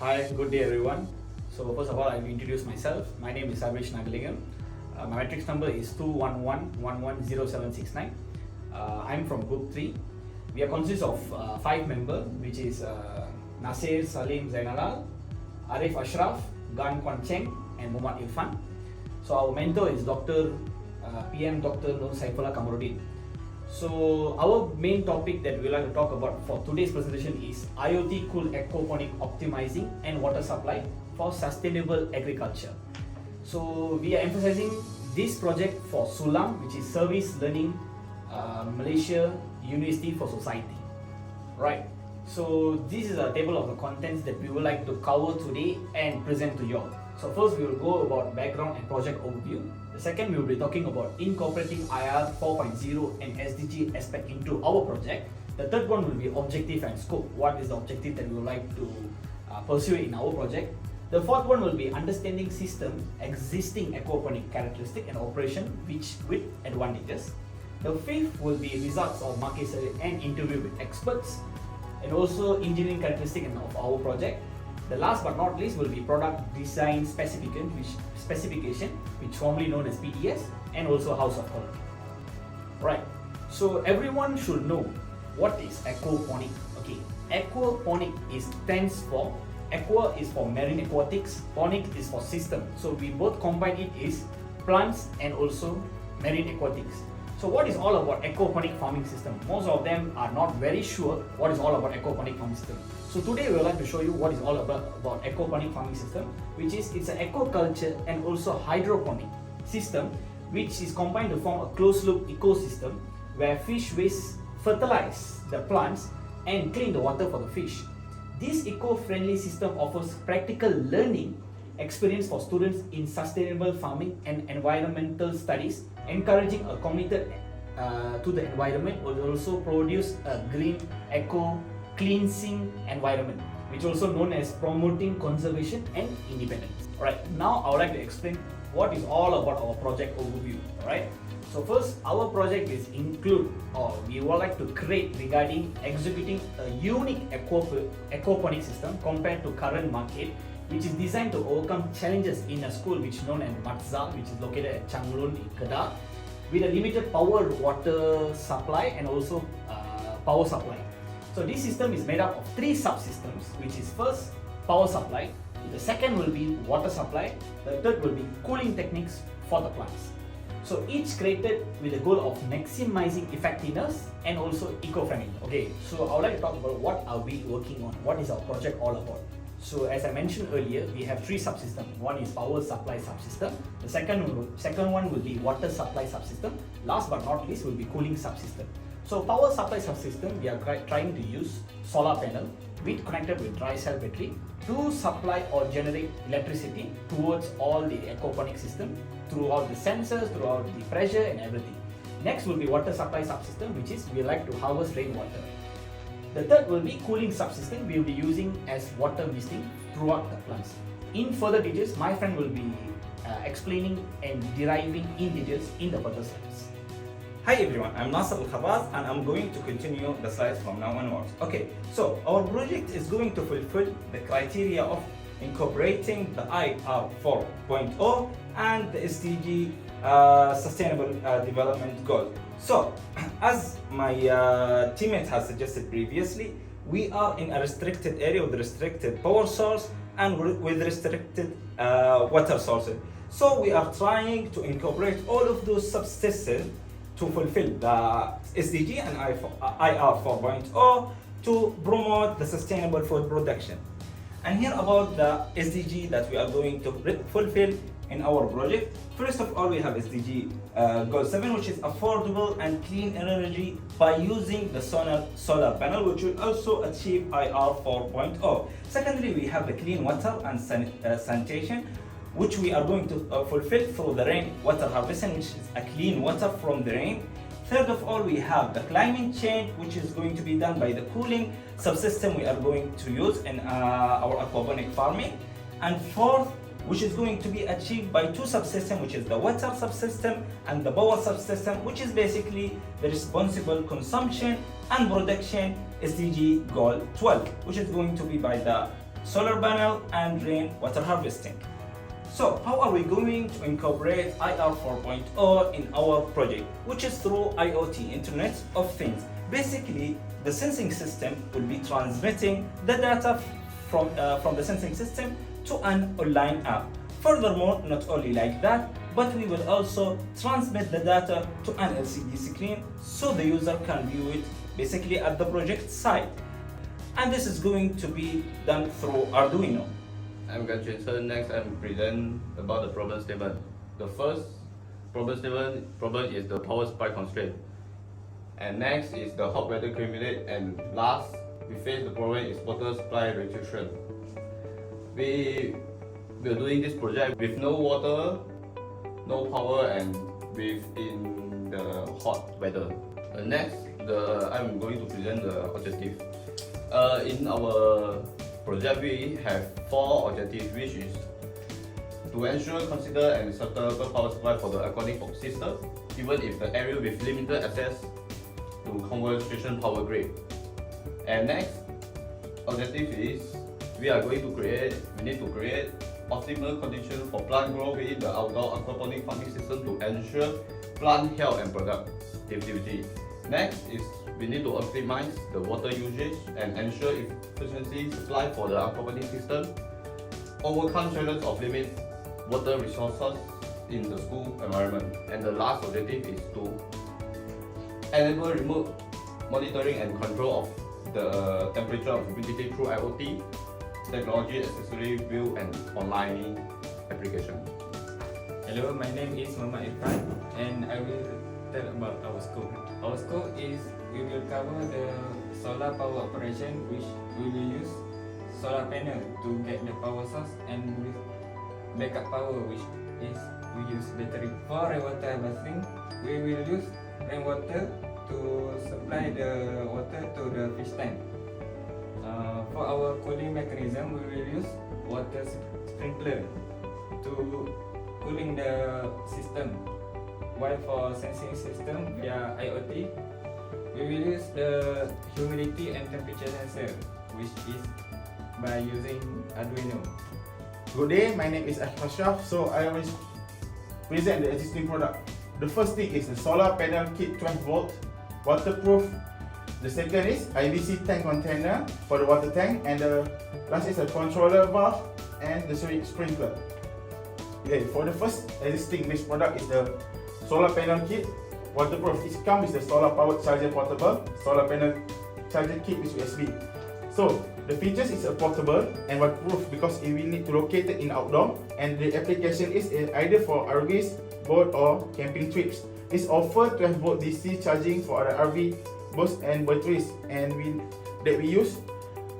Hi, good day everyone. So first of all, I'll introduce myself. My name is Sarvesh Nagalingam. My matrix number is 211110769. I'm from Group 3. We are consist of 5 members, which is Nasir Salim Zainalal, Arif Ashraf, Gan Kwan Cheng, and Muhammad Irfan. So our mentor is PM Dr. Nur Saifullah Kamaruddin. So our main topic that we like to talk about for today's presentation is IoT cool aquaponic optimizing and water supply for sustainable agriculture. So we are emphasizing this project for SULAM, which is Service Learning Malaysia University for Society. Right. So this is a table of the contents that we would like to cover today and present to you all. So first we will go about background and project overview. The second we will be talking about incorporating IR 4.0 and SDG aspect into our project. The third one will be objective and scope. What is the objective that we would like to pursue in our project? The fourth one will be understanding system, existing aquaponic characteristic and operation which with advantages. The fifth will be results of market survey and interview with experts, and also engineering characteristic of our project. The last but not least will be product design specification, which formerly known as PDS, and also house of quality. Right. So everyone should know what is aquaponic. Okay, aquaponic stands for aqua is for marine aquatics, ponic is for system. So we both combine it is plants and also marine aquatics. So what is all about aquaponic farming system? Most of them are not very sure what is all about aquaponic farming system. So today we would like to show you what is all about aquaponic farming system, which is it's an aquaculture and also hydroponic system which is combined to form a closed loop ecosystem where fish waste fertilize the plants and clean the water for the fish. This eco-friendly system offers practical learning experience for students in sustainable farming and environmental studies, encouraging a committed to the environment, will also produce a green eco cleansing environment, which also known as promoting conservation and independence. Alright, now I would like to explain what is all about our project overview. Alright, so first our project is include or we would like to create regarding executing a unique aquaponic system compared to current market, which is designed to overcome challenges in a school which is known as Matza, which is located at Changlun in Kedah, with a limited power water supply and also power supply. So this system is made up of 3 subsystems, which is first power supply, the second will be water supply, the third will be cooling techniques for the plants. So each created with the goal of maximizing effectiveness and also eco-friendly. Okay, so I would like to talk about what are we working on, what is our project all about. So as I mentioned earlier, we have 3 subsystems. One is power supply subsystem. The second one will be water supply subsystem. Last but not least will be cooling subsystem. So power supply subsystem, we are trying to use solar panel with connected with dry cell battery to supply or generate electricity towards all the aquaponic system throughout the sensors, throughout the pressure and everything. Next will be water supply subsystem, which is we like to harvest rainwater. The third will be cooling subsystem. We will be using as water misting throughout the plants. In further details, my friend will be explaining and deriving in details in the further slides. Hi everyone, I'm Nasir AL-KHARRAZ and I'm going to continue the slides from now onwards. Okay, so our project is going to fulfill the criteria of incorporating the IR 4.0 and the SDG Sustainable Development Goal. So, as my teammate has suggested previously, we are in a restricted area with restricted power source and with restricted water sources. So we are trying to incorporate all of those subsystems to fulfill the SDG and IR 4.0 to promote the sustainable food production. And here about the SDG that we are going to fulfill in our project. First of all, we have SDG Goal 7, which is affordable and clean energy by using the solar panel, which will also achieve IR 4.0. Secondly, we have the clean water and sanitation, which we are going to fulfill through the rain water harvesting, which is a clean water from the rain. Third of all, we have the climate change, which is going to be done by the cooling subsystem we are going to use in our aquaponic farming. And fourth, which is going to be achieved by 2 subsystems, which is the water subsystem and the power subsystem, which is basically the responsible consumption and production SDG Goal 12, which is going to be by the solar panel, and rainwater harvesting. So how are we going to incorporate IR 4.0 in our project, which is through IoT, Internet of Things. Basically, the sensing system will be transmitting the data from the sensing system to an online app. Furthermore, not only like that, but we will also transmit the data to an LCD screen so the user can view it basically at the project site. And this is going to be done through Arduino. I'm Ganchen. Next, I'm present about the problem statement. The first problem is the power supply constraint. And next is the hot weather accumulate. And last, we face the problem is water supply restriction. We are doing this project with no water, no power, and within the hot weather. Next, I'm going to present the objective. In our project, we have 4 objectives, which is to ensure consider and suitable power supply for the aquatic system, even if the area with limited access to conversion power grid. And next objective is we need to create optimal conditions for plant growth within the outdoor aquaponic farming system to ensure plant health and productivity. Next is we need to optimize the water usage and ensure efficiency supply for the aquaponic system, overcome challenges of limited water resources in the school environment. And the last objective is to enable remote monitoring and control of the temperature of humidity through IoT technology, accessory, view, and online application. Hello, my name is Muhammad Irfan and I will tell about our scope. Our scope is we will cover the solar power operation, which we will use solar panel to get the power source, and with backup power, which is we use battery. For rainwater harvesting, we will use rainwater to supply the water to the fish tank. For our cooling mechanism, we will use water sprinkler to cooling the system. While for sensing system via IoT, we will use the humidity and temperature sensor, which is by using Arduino. Good day, my name is Ashraf. So I will present the existing product. The first thing is the solar panel kit 12 volt, waterproof. The second is IBC tank container for the water tank, and the last is a controller valve and the sprinkler. Okay, for the first existing base product is the solar panel kit, waterproof. It comes with the solar powered charger portable, solar panel charger kit with USB. So the features is a portable and waterproof because it will need to locate it in outdoor, and the application is either for RVs, boat, or camping trips. It's offered 12 volt DC charging for the RV boats and batteries, and that we use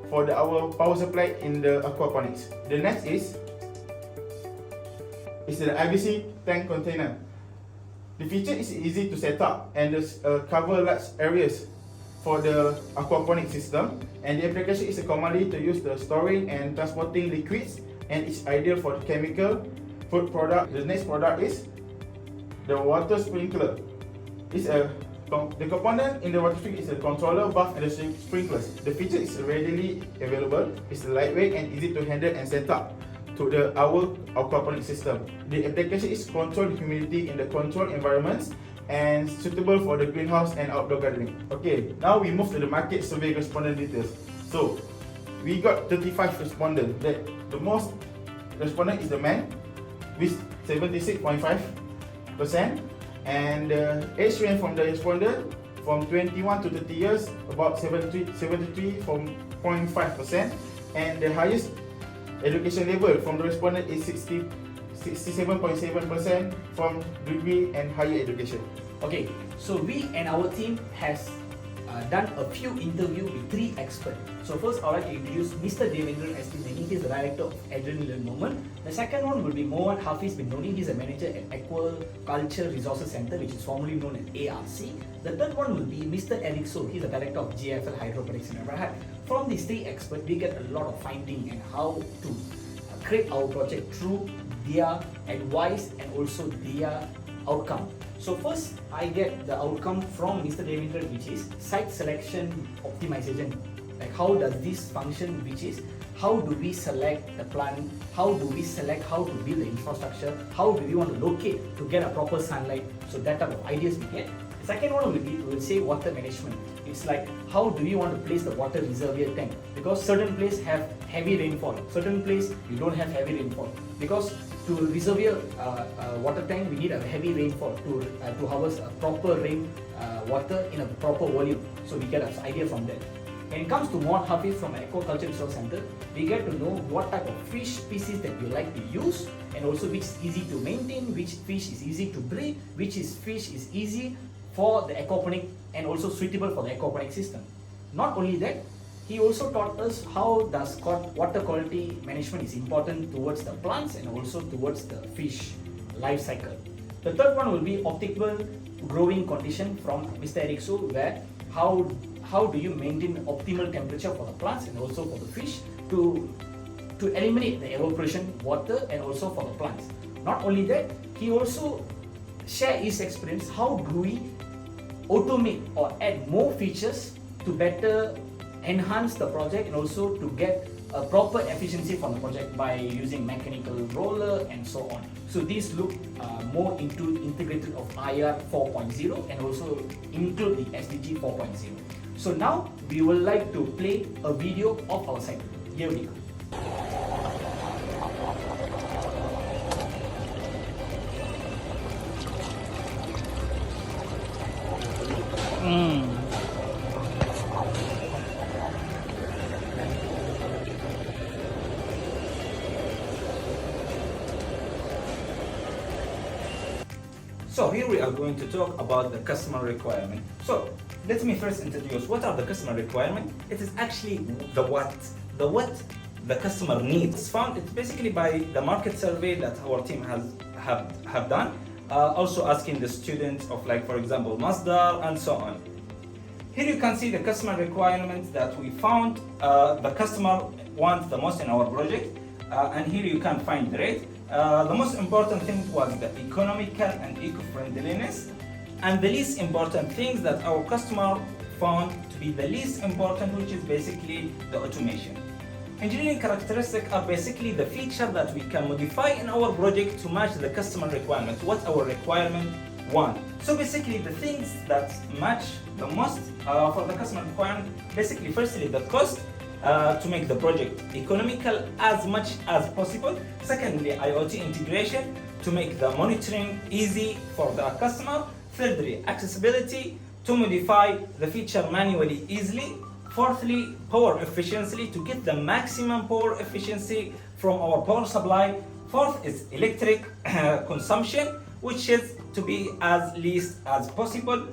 for our power supply in the aquaponics. The next is the IBC tank container. The feature is easy to set up and cover large areas for the aquaponic system, and the application is commonly to use the storing and transporting liquids, and it's ideal for the chemical food product. The next product is the water sprinkler. The component in the water tank is a controller, valve, and the sprinklers. The feature is readily available. It's lightweight and easy to handle and set up to our aquaponic system. The application is control humidity in the controlled environments and suitable for the greenhouse and outdoor gardening. Okay, now we move to the market survey respondent details. So we got 35 respondents. The most respondent is the man with 76.5%, and the age range from the respondent from 21 to 30 years, about 73.5%, and the highest education level from the respondent is 67.7% from degree and higher education. Okay, so we and our team has done a few interviews with 3 experts. So first, I would like to introduce Mr. Devendra Estimani. He is the director of Adrenaline Moment. The second one will be Mohan Hafiz bin Noni. He is a manager at Aquaculture Resources Center, which is formerly known as ARC. The third one will be Mr. Eric So. He is the director of GFL Hydroponics in Abrahat. From these 3 experts, we get a lot of finding and how to create our project through their advice and also their outcome. So first, I get the outcome from Mr. Devendra, which is site selection optimization. Like how does this function, which is how do we select the plant, how do we select how to build the infrastructure, how do we want to locate to get a proper sunlight. So that type of ideas we get. Second one will be, we will say water management. It's like how do we want to place the water reservoir tank, because certain place have heavy rainfall, certain place you don't have heavy rainfall. Because to reservoir water tank we need a heavy rainfall to harvest a proper rain water in a proper volume. So we get an idea from that. When it comes to Muhammad Hafiz from Aquaculture Resource Center, we get to know what type of fish species that we like to use, and also which is easy to maintain, which fish is easy to breed, which fish is easy for the aquaponic and also suitable for the aquaponic system. Not only that, he also taught us how does water quality management is important towards the plants and also towards the fish life cycle. The third one will be optimal growing condition from Mr. Eric Su, where how do you maintain optimal temperature for the plants and also for the fish to eliminate the evaporation water and also for the plants. Not only that, he also share his experience how do we automate or add more features to better enhance the project and also to get a proper efficiency from the project by using mechanical roller and so on. So these look more into integrated of IR 4.0 and also include the SDG 4.0. So now we would like to play a video of our site. Here we go. So here we are going to talk about the customer requirement. So let me first introduce what are the customer requirement. It is actually the what the customer needs found. It's basically by the market survey that our team have done. Also asking the students of, like, for example, Masdar and so on. Here you can see the customer requirements that we found. The customer wants the most in our project, and here you can find the rate. The most important thing was the economical and eco-friendliness, and the least important things that our customer found to be the least important, which is basically the automation. Engineering characteristics are basically the feature that we can modify in our project to match the customer requirement, what our requirement want. So basically the things that match the most for the customer requirement, basically firstly the cost, to make the project economical as much as possible. Secondly, IoT integration to make the monitoring easy for the customer. Thirdly, accessibility to modify the feature manually easily. Fourthly, power efficiency to get the maximum power efficiency from our power supply. Fourth is electric consumption, which is to be as least as possible.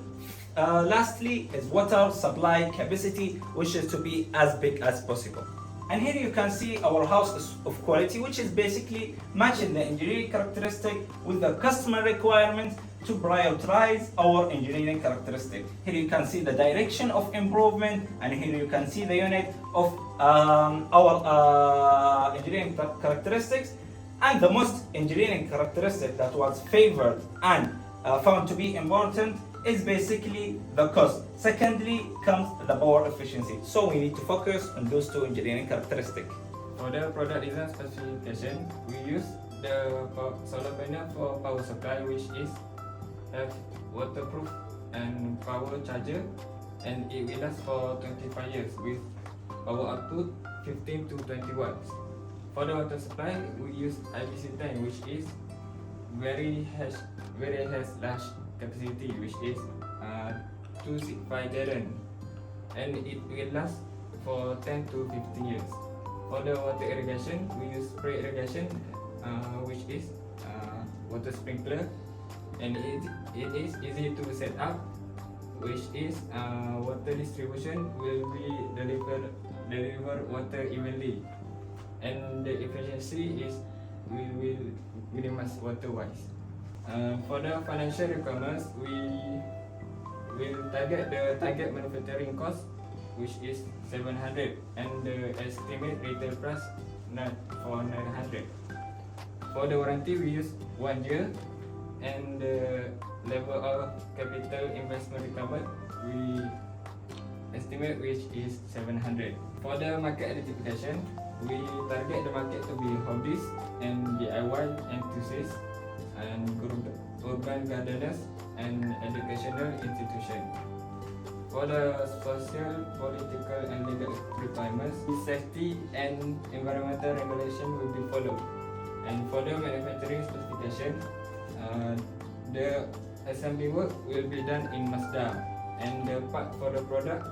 Lastly is water supply capacity, which is to be as big as possible. And here you can see our house of quality, which is basically matching the engineering characteristic with the customer requirements to prioritize our engineering characteristic. Here you can see the direction of improvement, and here you can see the unit of our engineering characteristics. And the most engineering characteristic that was favored and found to be important is basically the cost. Secondly comes the power efficiency. So we need to focus on those two engineering characteristics. For the product design specification, we use the solar panel for power supply, which is have waterproof and power charger, and it will last for 25 years with power output 15 to 20 watts. For the water supply, we use IBC tank, which is very has large capacity, which is 265 gallon, and it will last for 10 to 15 years. For the water irrigation, we use spray irrigation, which is water sprinkler, and it is easy to set up, which is water distribution will be deliver water evenly, and the efficiency is will minimize water wise. For the financial requirements, we will target the target manufacturing cost, which is 700, and the estimate retail price for 900. For the warranty, we use 1 year, and the level of capital investment required we estimate which is 700. For the market identification, We target the market to be hobbies and DIY enthusiasts and urban gardeners and educational institutions. For the social, political and legal requirements, safety and environmental regulation will be followed. And for the manufacturing specification, the assembly work will be done in Mazda, and the part for the product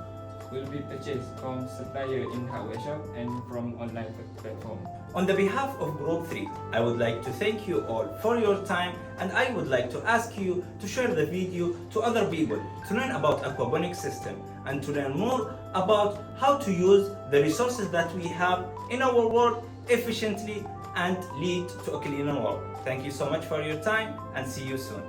will be purchased from supplier in hardware shop and from online platform. On the behalf of Group 3, I would like to thank you all for your time, and I would like to ask you to share the video to other people to learn about aquaponics system and to learn more about how to use the resources that we have in our world efficiently and lead to a cleaner world. Thank you so much for your time and see you soon.